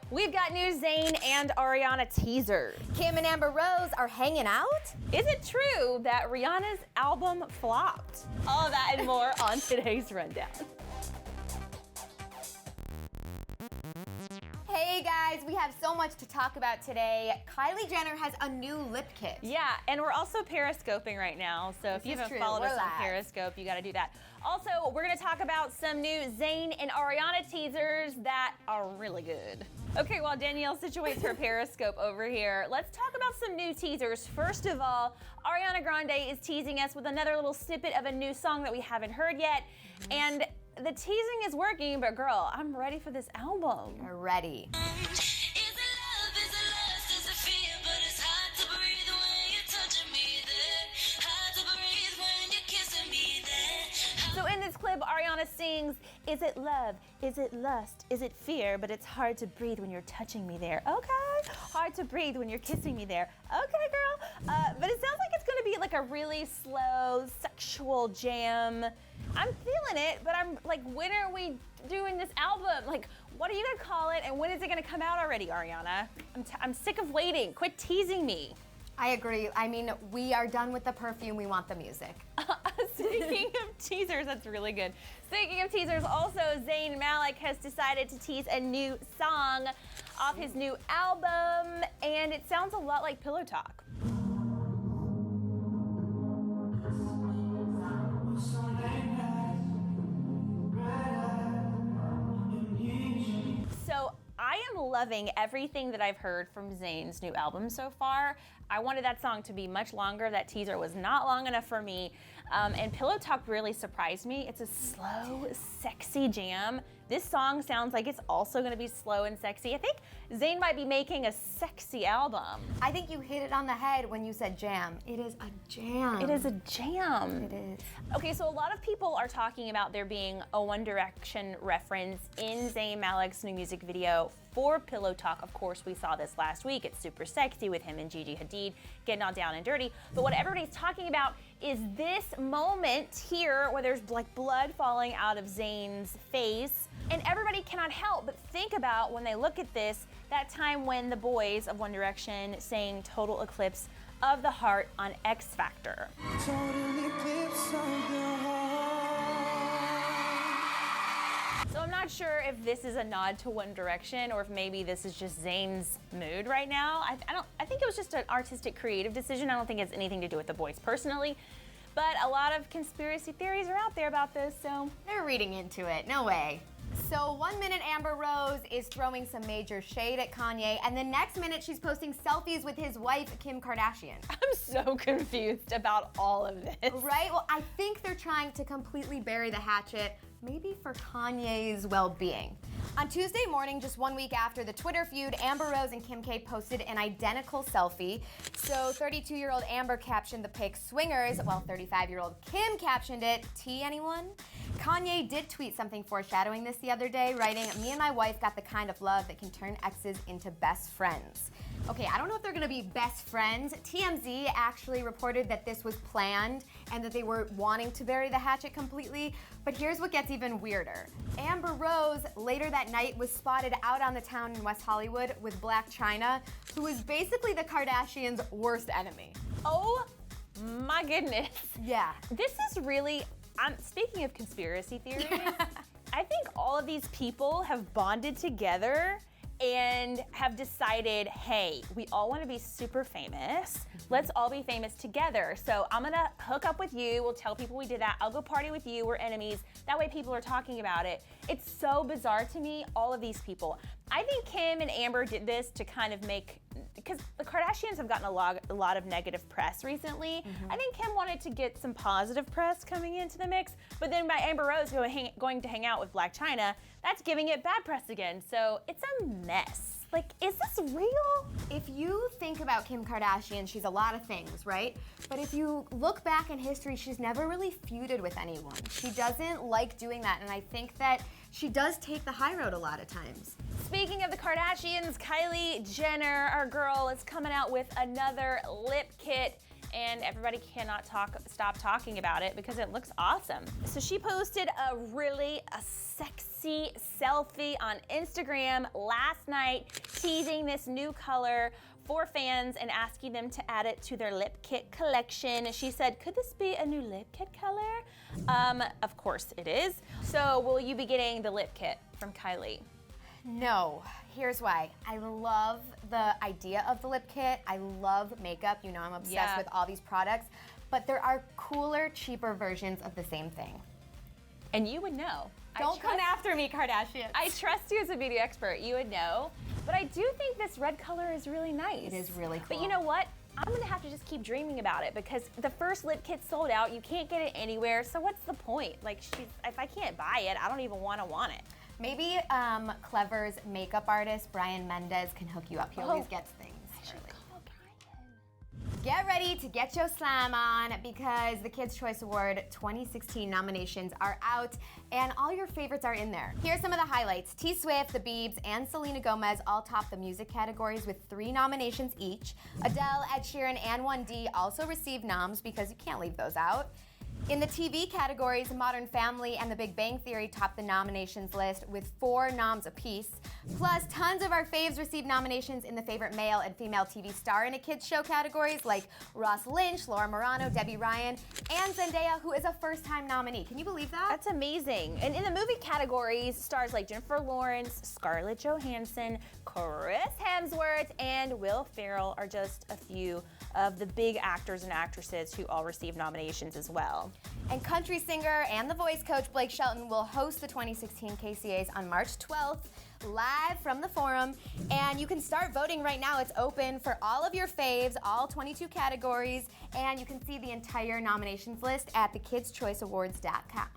We've got new Zayn and Ariana teasers. Kim and Amber Rose are hanging out? Is it true that Rihanna's album flopped? All of that and more on today's Rundown. Hey guys, we have so much to talk about today. Kylie Jenner has a new lip kit. Yeah, and we're also periscoping right now, so if you haven't followed us on Periscope, you gotta do that. Also, we're gonna talk about some new Zayn and Ariana teasers that are really good. Okay, while Danielle situates her Periscope over here, let's talk about some new teasers. First of all, Ariana Grande is teasing us with another little snippet of a new song that we haven't heard yet, and the teasing is working, but girl, I'm ready for this album. You're ready. So in this clip, Ariana sings, "Is it love? Is it lust? Is it fear? But it's hard to breathe when you're touching me there." Okay. Hard to breathe when you're kissing me there. Okay, girl. But it sounds like it's gonna be like a really slow, sexual jam. I'm feeling it, but I'm like, when are we doing this album? Like, what are you gonna call it, and when is it gonna come out already, Ariana? I'm sick of waiting. Quit teasing me. I agree. I mean, we are done with the perfume. We want the music. Speaking of teasers, that's really good. Speaking of teasers, also Zayn Malik has decided to tease a new song off his new album, and it sounds a lot like Pillow Talk. So I am loving everything that I've heard from Zayn's new album so far. I wanted that song to be much longer. That teaser was not long enough for me. And Pillow Talk really surprised me. It's a slow, sexy jam. This song sounds like it's also gonna be slow and sexy. I think Zayn might be making a sexy album. I think you hit it on the head when you said jam. It is a jam. It is a jam. It is. Okay, so a lot of people are talking about there being a One Direction reference in Zayn Malik's new music video for Pillow Talk. Of course, we saw this last week. It's super sexy with him and Gigi Hadid getting all down and dirty. But what everybody's talking about is this moment here where there's like blood falling out of Zayn's face. And everybody cannot help but think about, when they look at this, that time when the boys of One Direction sang Total Eclipse of the Heart on X Factor. Total eclipse of the heart. So I'm not sure if this is a nod to One Direction or if maybe this is just Zayn's mood right now. I think it was just an artistic, creative decision. I don't think it has anything to do with the boys personally. But a lot of conspiracy theories are out there about this, so. They're reading into it, no way. So 1 minute Amber Rose is throwing some major shade at Kanye, and the next minute she's posting selfies with his wife, Kim Kardashian. I'm so confused about all of this. Right? Well, I think they're trying to completely bury the hatchet, maybe for Kanye's well-being. On Tuesday morning, just 1 week after the Twitter feud, Amber Rose and Kim K posted an identical selfie. So 32-year-old Amber captioned the pic "swingers," while 35-year-old Kim captioned it "tea anyone?" Kanye did tweet something foreshadowing this the other day, writing, "Me and my wife got the kind of love that can turn exes into best friends." Okay, I don't know if they're gonna be best friends. TMZ actually reported that this was planned and that they were wanting to bury the hatchet completely, but here's what gets even weirder. Amber Rose later that night was spotted out on the town in West Hollywood with Blac Chyna, who is basically the Kardashians' worst enemy. Oh my goodness. Yeah. This is really, speaking of conspiracy theories, I think all of these people have bonded together and have decided, hey, we all want to be super famous. Let's all be famous together. So I'm gonna hook up with you. We'll tell people we did that. I'll go party with you. We're enemies. That way people are talking about it. It's so bizarre to me, all of these people. I think Kim and Amber did this to kind of make, because the Kardashians have gotten a lot of negative press recently. I think Kim wanted to get some positive press coming into the mix, but then by Amber Rose going to hang out with Blac Chyna, that's giving it bad press again. So it's a mess. Like, is this real? If you think about Kim Kardashian, she's a lot of things, right? But if you look back in history, she's never really feuded with anyone. She doesn't like doing that, and I think that she does take the high road a lot of times. Speaking of the Kardashians, Kylie Jenner, our girl, is coming out with another lip kit. and everybody cannot stop talking about it because it looks awesome. So she posted a sexy selfie on Instagram last night, teasing this new color for fans and asking them to add it to their lip kit collection. She said, could this be a new lip kit color? Of course it is. So will you be getting the lip kit from Kylie? No. Here's why. I love the idea of the lip kit. I love makeup. You know I'm obsessed with all these products. But there are cooler, cheaper versions of the same thing. And you would know. Don't come after me, Kardashian. I trust you as a beauty expert. You would know. But I do think this red color is really nice. It is really cool. But you know what? I'm gonna have to just keep dreaming about it because the first lip kit sold out. You can't get it anywhere. So what's the point? Like, if I can't buy it, I don't even want it. Maybe Clevver's makeup artist, Brian Mendez, can hook you up. He always gets things. Get ready to get your slam on because the Kids' Choice Award 2016 nominations are out and all your favorites are in there. Here's some of the highlights. T Swift, The Biebs, and Selena Gomez all top the music categories with 3 nominations each. Adele, Ed Sheeran, and 1D also received noms because you can't leave those out. In the TV categories, Modern Family and The Big Bang Theory topped the nominations list with 4 noms apiece. Plus, tons of our faves received nominations in the favorite male and female TV star in a kids show categories like Ross Lynch, Laura Marano, Debbie Ryan, and Zendaya, who is a first-time nominee. Can you believe that? That's amazing. And in the movie categories, stars like Jennifer Lawrence, Scarlett Johansson, Chris Hemsworth, and Will Ferrell are just a few of the big actors and actresses who all received nominations as well. And country singer and The Voice coach Blake Shelton will host the 2016 KCAs on March 12th, live from the Forum. And you can start voting right now. It's open for all of your faves, all 22 categories, and you can see the entire nominations list at thekidschoiceawards.com.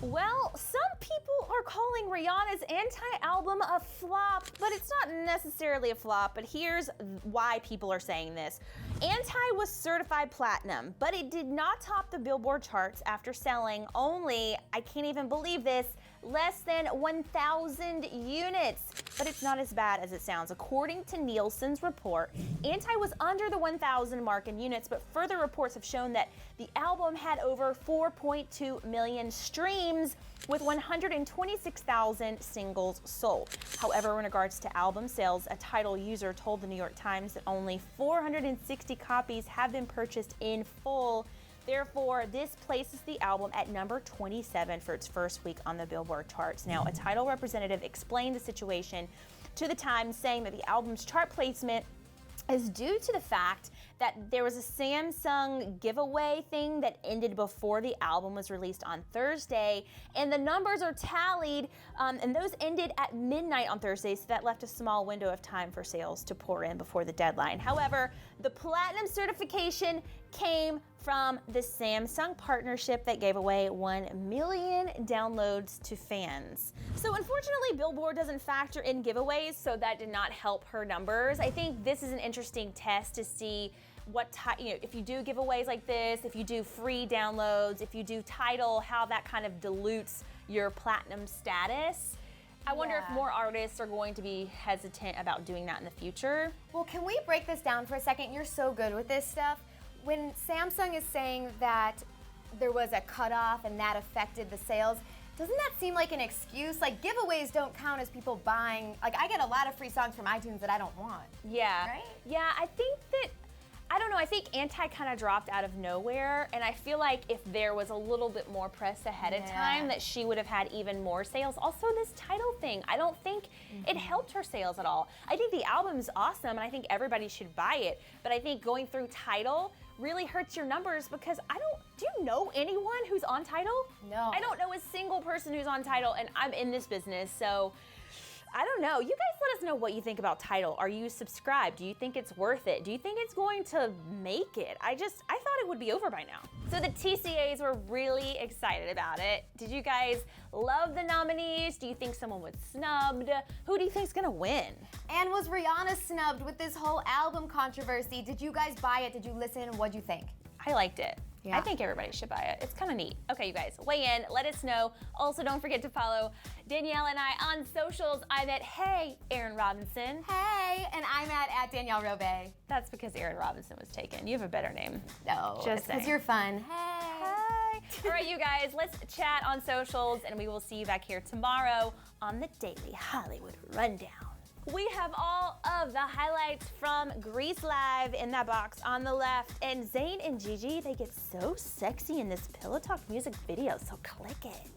Well, some people are calling Rihanna's anti-album a flop, but it's not necessarily a flop, but here's why people are saying this. Anti was certified platinum, but it did not top the Billboard charts after selling only, I can't even believe this, less than 1,000 units. But it's not as bad as it sounds. According to Nielsen's report, Anti was under the 1,000 mark in units, but further reports have shown that the album had over 4.2 million streams with 126,000 singles sold. However, in regards to album sales, a Tidal user told the New York Times that only 460 copies have been purchased in full. Therefore, this places the album at number 27 for its first week on the Billboard charts. Now, a Tidal representative explained the situation to the Times, saying that the album's chart placement is due to the fact that there was a Samsung giveaway thing that ended before the album was released on Thursday, and the numbers are tallied, and those ended at midnight on Thursday, so that left a small window of time for sales to pour in before the deadline. However, the platinum certification came from the Samsung partnership that gave away 1 million downloads to fans. So unfortunately, Billboard doesn't factor in giveaways, so that did not help her numbers. I think this is an interesting test to see what if you do giveaways like this, if you do free downloads, if you do Tidal, how that kind of dilutes your platinum status. I wonder if more artists are going to be hesitant about doing that in the future. Well, can we break this down for a second? You're so good with this stuff. When Samsung is saying that there was a cutoff and that affected the sales, doesn't that seem like an excuse? Like, giveaways don't count as people buying. Like, I get a lot of free songs from iTunes that I don't want. Yeah. Right? Yeah, I think that, I don't know, I think Anti kind of dropped out of nowhere, and I feel like if there was a little bit more press ahead of time, that she would have had even more sales. Also, this Tidal thing, I don't think it helped her sales at all. I think the album's awesome, and I think everybody should buy it, but I think going through Tidal really hurts your numbers because do you know anyone who's on Tidal? No. I don't know a single person who's on Tidal, and I'm in this business, so I don't know. You guys let us know what you think about Tidal. Are you subscribed? Do you think it's worth it? Do you think it's going to make it? I thought it would be over by now. So the TCAs were really excited about it. Did you guys love the nominees? Do you think someone was snubbed? Who do you think's gonna win? And was Rihanna snubbed with this whole album controversy? Did you guys buy it? Did you listen? What'd you think? I liked it. Yeah. I think everybody should buy it. It's kind of neat. Okay, you guys, weigh in. Let us know. Also, don't forget to follow Danielle and I on socials. I'm at Hey Aaron Robinson. Hey, and I'm at Danielle Robay. That's because Aaron Robinson was taken. You have a better name. No, Just because saying. you're fun. Hey. Hi. All right, you guys, let's chat on socials, and we will see you back here tomorrow on the Daily Hollywood Rundown. We have all of the highlights from Grease Live in that box on the left. And Zayn and Gigi, they get so sexy in this Pillow Talk music video, so click it.